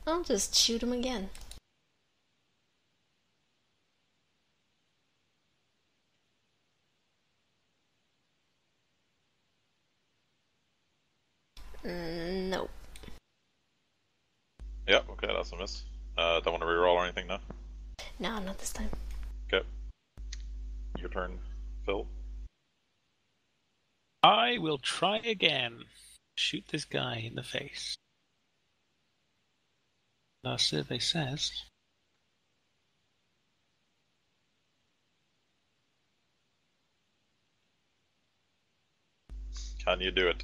I'll just shoot him again. Nope. Yeah, okay, that's a miss. Don't want to reroll or anything now? No, not this time. Okay. Your turn, Phil. I will try again. Shoot this guy in the face. Our survey says. Can you do it?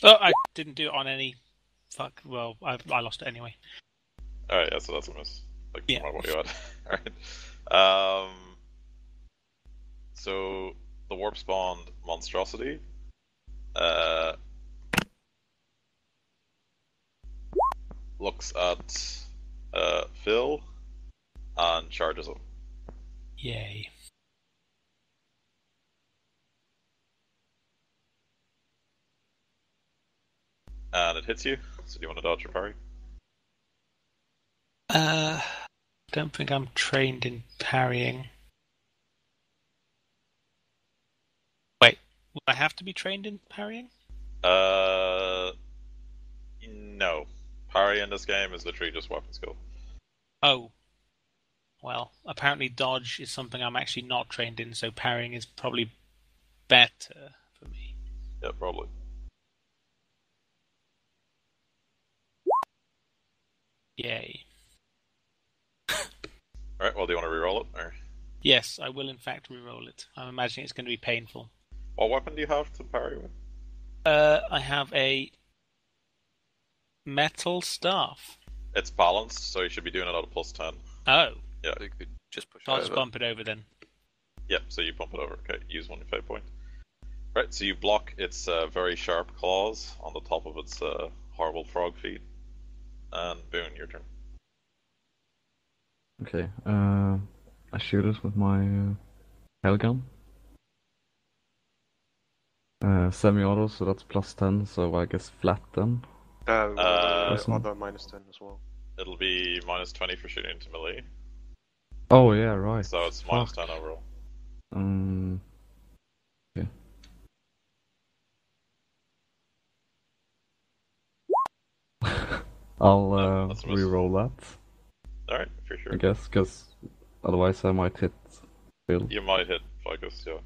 Oh, I didn't do it on any. Fuck. Well, I lost it anyway. Alright, yeah, so that's a miss. Like, Yeah. no matter what you had. Alright. So, the Warp-Spawned Monstrosity. Looks at Phil and charges him. Yay. And it hits you, so do you want to dodge or parry? Don't think I'm trained in parrying. Wait, will I have to be trained in parrying? No. Parry in this game is literally just weapon skill. Oh. Well, apparently dodge is something I'm actually not trained in, so parrying is probably better for me. Yeah, probably. Yay. Alright, well, do you want to reroll it? Or... Yes, I will in fact reroll it. I'm imagining it's going to be painful. What weapon do you have to parry with? I have a metal staff. It's balanced, so you should be doing it at a plus 10. Oh. Yeah. You could just push I'll it just over. bump it over then. Yep, so you bump it over. Okay, use one fate point. Right, so you block its very sharp claws on the top of its horrible frog feet. And Boone, your turn. Okay, I shoot it with my Hellgun. Semi-auto, so that's plus 10, so I guess flat then. Other minus 10 as well. It'll be minus 20 for shooting into melee. Oh yeah, right. So it's minus 10 overall. Okay. I'll re-roll that. Alright, for sure. I guess, because otherwise I might hit Phil. You might hit Focus, yeah.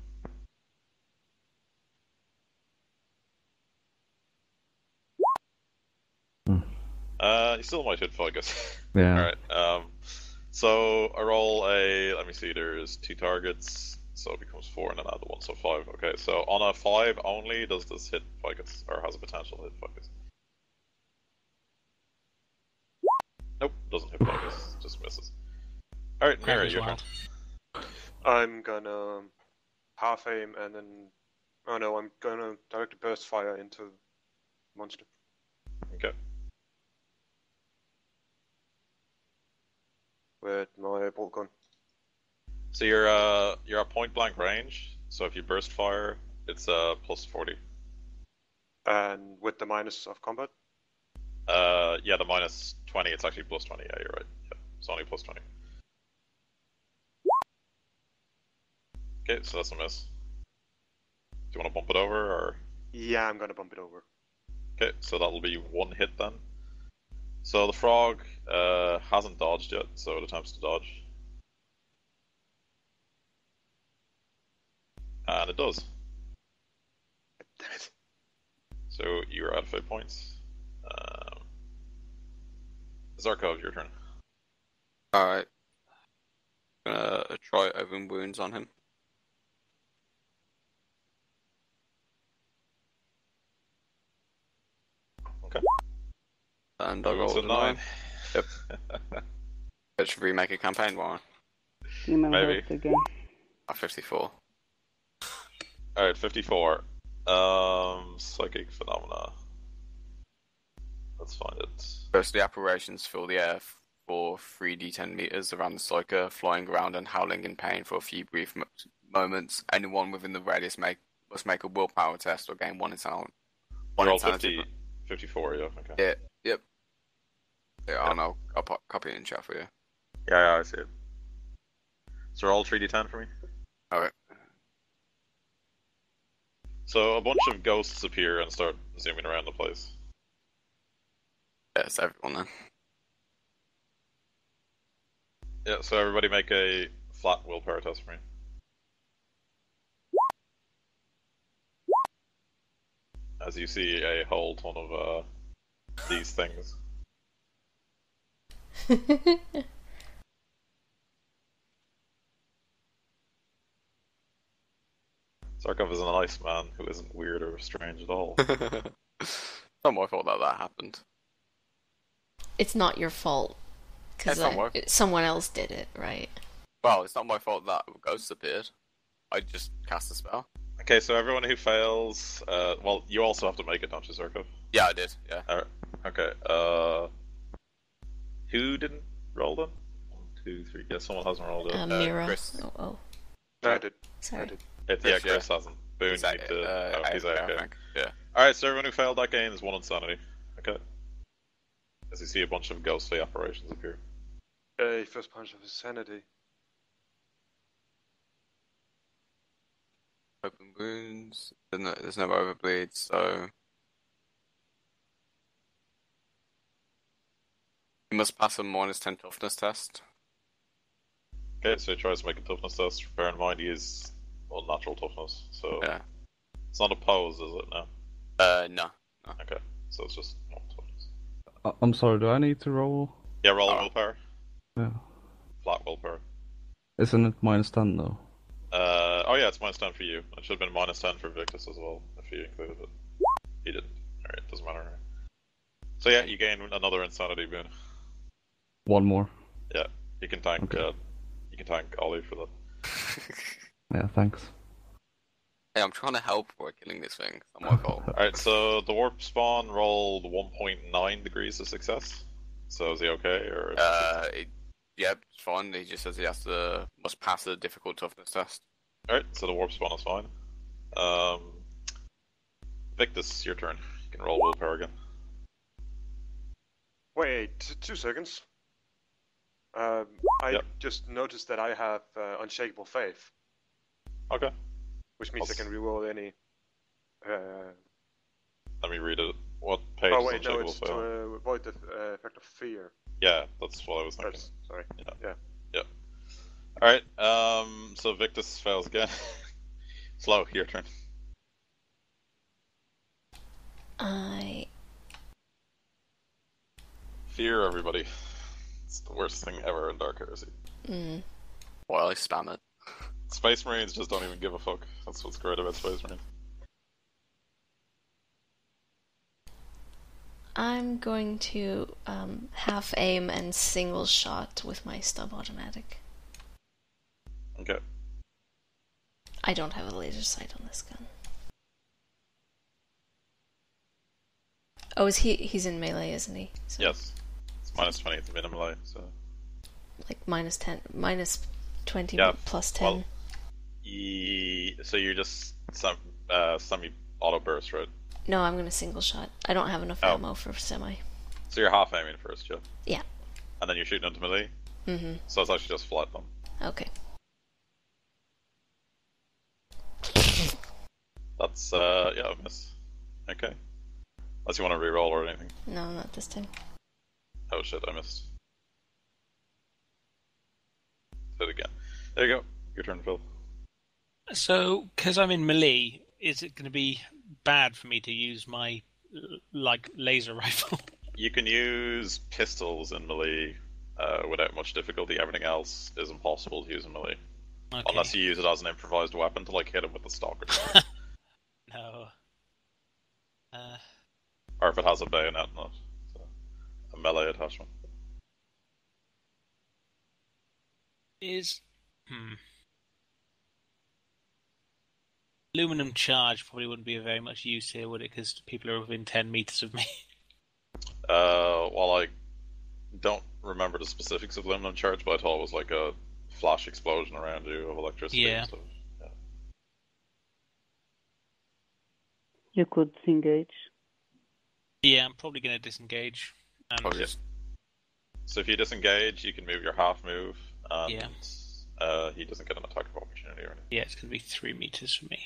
You still might hit Focus. Yeah. Alright, so I roll a, let me see, there's 2 targets, so it becomes 4 and then add the 1, so 5. Okay, so on a 5 only does this hit Focus, or has a potential to hit Focus. Nope, doesn't hit Focus, just misses. Alright, Mira, your turn. I'm gonna half aim and then. Oh no, I'm gonna direct a burst fire into the monster. Okay. With my bolt gun. So you're at point blank range, so if you burst fire, it's plus 40. And with the minus of combat? Yeah, the minus 20, it's actually plus 20, yeah, you're right. Yeah, it's only plus 20. Okay, so that's a miss. Do you want to bump it over, or...? Yeah, I'm gonna bump it over. Okay, so that'll be 1 hit then. So the frog hasn't dodged yet, so it attempts to dodge. And it does. Damn it. So you're out of fate points. Zarkov, your turn. Alright. Gonna try open wounds on him. Okay. And I rolled a 9. Yep. Should we make a campaign one? Demon Maybe. Heart again. 54. Alright, 54. Psychic phenomena. Let's find it. First, the apparitions fill the air for 3d10 meters around the psyker, flying around and howling in pain for a few brief moments. Anyone within the radius must make a willpower test or gain one insanity. Roll 54, yeah, okay. Yeah, yep. Yeah, yep. I'll copy it in chat for you. Yeah, I see it. So roll 3d10 for me. Alright. So a bunch of ghosts appear and start zooming around the place. Yeah, it's everyone then. Yeah, so everybody make a flat willpower test for me. As you see a whole ton of these things. Zarkov is a nice man who isn't weird or strange at all. Not my fault that happened. It's not your fault. Because someone else did it, right? Well, it's not my fault that ghosts appeared. I just cast a spell. Okay, so everyone who fails... well, you also have to make it, don't you, Zarkov? Yeah, I did, yeah. Okay, who didn't roll them? 1, 2, 3... Yeah, someone hasn't rolled it. Mira. Chris. Oh. No, I did. Sorry. I did. Yeah, Chris hasn't. Boone, He's you need to... he's out, okay. Yeah. Alright, so everyone who failed that gains 1 insanity. Okay. As you see a bunch of ghostly apparitions appear. Okay, first punch of insanity. Open wounds. There's no overbleed, so... You must pass a -10 toughness test. Okay, so he tries to make a toughness test. Bear in mind he is unnatural toughness, so... Yeah. It's not opposed, is it, now? No. Okay, so it's just not toughness. I'm sorry, do I need to roll? Yeah, roll willpower. Yeah. Flat willpower. Isn't it -10 though? Oh yeah, it's -10 for you. It should have been -10 for Victus as well, if you included it. He didn't. Alright, doesn't matter. So yeah, you gain another insanity boon. One more. Yeah, you can thank Okay. you can thank Ollie for that. Yeah, thanks. Hey, I'm trying to help for killing this thing. It's not my fault. Alright, so the warp spawn rolled 1.9 degrees of success. So is he okay, or? Yep, it's fine. He just says he must pass a difficult toughness test. Alright, so the warp spawn is fine. Victus, your turn. You can roll willpower again. Wait, 2 seconds. I just noticed that I have unshakable faith, Okay. which means I can reroll any. Let me read it. What page Oh is wait, no, unshakable it's to fail? avoid the effect of fear. Yeah, that's what I was thinking. Sorry. Yeah. Alright, so Victus fails again. Slow, your turn. Fear everybody. It's the worst thing ever in Dark Heresy. Well, I spam it. Space Marines just don't even give a fuck. That's what's great about Space Marines. I'm going to half aim and single shot with my stub automatic. Okay. I don't have a laser sight on this gun. Oh, he's in melee, isn't he? So, Yes. It's -20 at the minimum, so... like -20 Yeah, plus 10. well, so you're just semi-auto burst, right? No, I'm gonna single shot. I don't have enough ammo for semi. So you're half aiming first, yeah? Yeah. And then you're shooting into melee? Mm-hmm. So it's actually just flat them. Okay. That's, yeah, a miss. Okay. Unless you want to reroll or anything. No, not this time. Oh shit, I missed. Do it again. There you go. Your turn, Phil. So, because I'm in melee, is it going to be bad for me to use my, laser rifle? You can use pistols in melee without much difficulty. Everything else is impossible to use in melee. Okay. Unless you use it as an improvised weapon to like hit him with the stock or something. No. Or if it has a bayonet in it. So, a melee attachment. Aluminum charge probably wouldn't be of very much use here, would it? Because people are within 10 meters of me. Well, I don't remember the specifics of aluminum charge, but I thought it was like a flash explosion around you of electricity Yeah. and stuff. Yeah. You could disengage. Yeah, I'm probably going to disengage. And Probably just So if you disengage, you can move your half move, and Yeah. He doesn't get an attack of opportunity or anything. yeah, it's going to be 3 meters for me.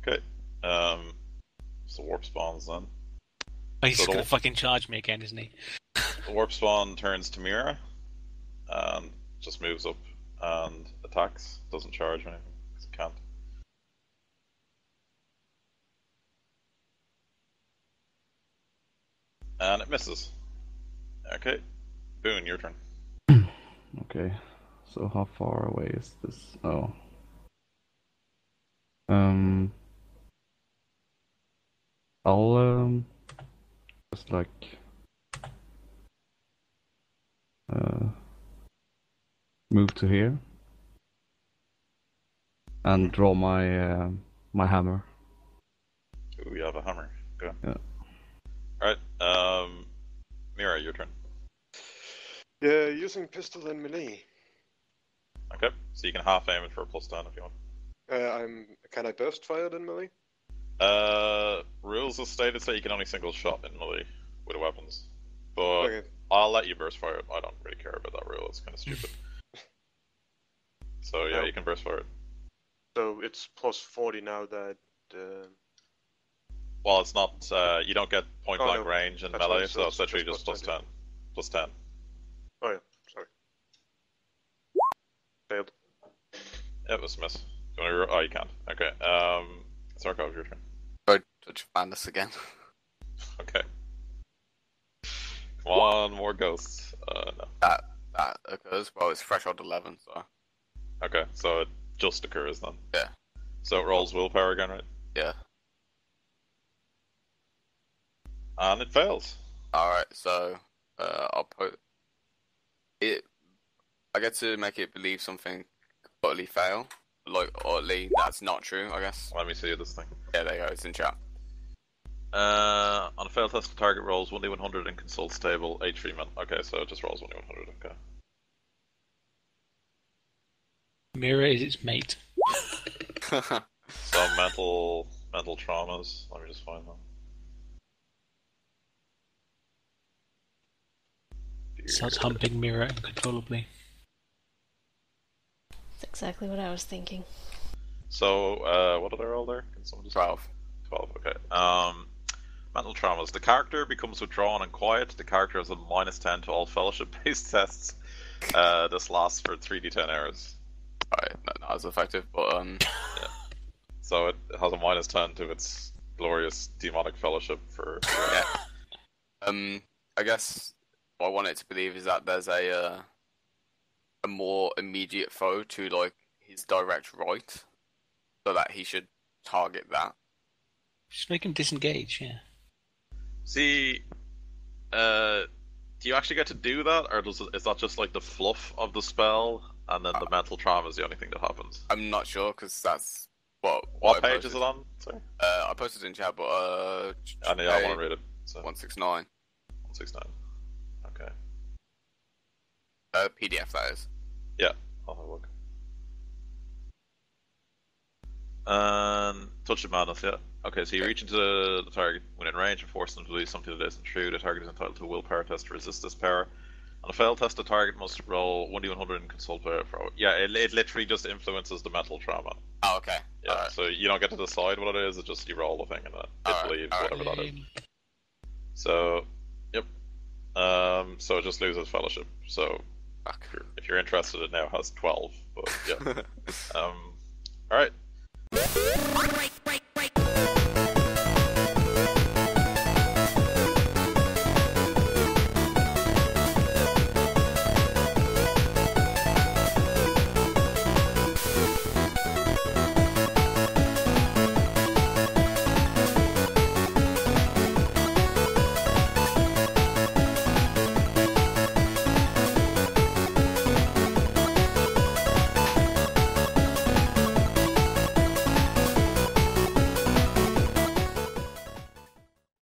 Okay. So warp spawns then. Oh, he's So just going the- to fucking charge me again, isn't he? The warp spawn turns to Mira, and just moves up and attacks. Doesn't charge or anything, because it can't. And it misses. Okay. Boone, your turn. Okay, so how far away is this? Oh. I'll just like move to here and draw my my hammer. Ooh, you have a hammer. Go. Yeah. Alright, Mira, your turn. Yeah, using pistol and melee. Okay, so you can half aim it for a +10 if you want. Can I burst fire in melee? Rules have stated that you can only single shot in melee with weapons. But Okay. I'll let you burst fire it. I don't really care about that rule, it's kind of stupid. So yeah, Oh. you can burst fire it. So it's +40 now that. Well, it's not, you don't get point Oh, blank no. range in That's melee, right, so it's literally just just +10. +10. Oh yeah, sorry. Failed. It was a miss. Do you want to oh, you can't. Okay, Sarkov, your turn. go touch madness again. Okay. Come on, more ghosts. No. That occurs. Well, it's threshold 11, so Okay, so it just occurs then. yeah, So it rolls willpower again, right? yeah. And it fails. All right, so I'll put it. I get to make it believe something utterly fail, like utterly that's not true. I guess. Let me see this thing. Yeah, there you go. It's in chat. On a failed test, the target rolls 1d100 and consults stable H3 men. Okay, so it just rolls 1d100. Okay. Mira is its mate. So mental traumas. Let me just find them. Starts humping Mira uncontrollably. That's exactly what I was thinking. So, what are they all there? Can someone just 12. 12, okay. Mental traumas. The character becomes withdrawn and quiet. The character has a -10 to all fellowship-based tests. This lasts for 3d10 hours. Alright, not as effective, but Yeah. So it has a -10 to its glorious demonic fellowship for. yeah. I guess what I want it to believe is that there's a more immediate foe to like his direct right, so that he should target that. Just make him disengage, yeah. See, do you actually get to do that, or is that just like the fluff of the spell, and then the mental trauma is the only thing that happens? I'm not sure because that's what What I page is posted. it on? Sorry. I posted in chat, but I know, I want to read it. So 169 169. Okay. PDF that is. Yeah, I'll have a look. And touch of madness, yeah. Okay, so you reach into the target within range and force them to believe something that isn't true. The target is entitled to a willpower test to resist this power. On a failed test, the target must roll 1d100 and consult power for. Yeah, it literally just influences the mental trauma. Oh, okay. Yeah, Alright. so you don't get to decide what it is. It just you roll the thing and it Alright, believes alright. whatever that is. So, yep. So it just loses fellowship. So Fuck. if you're interested, it now has 12. But yeah. All right. break.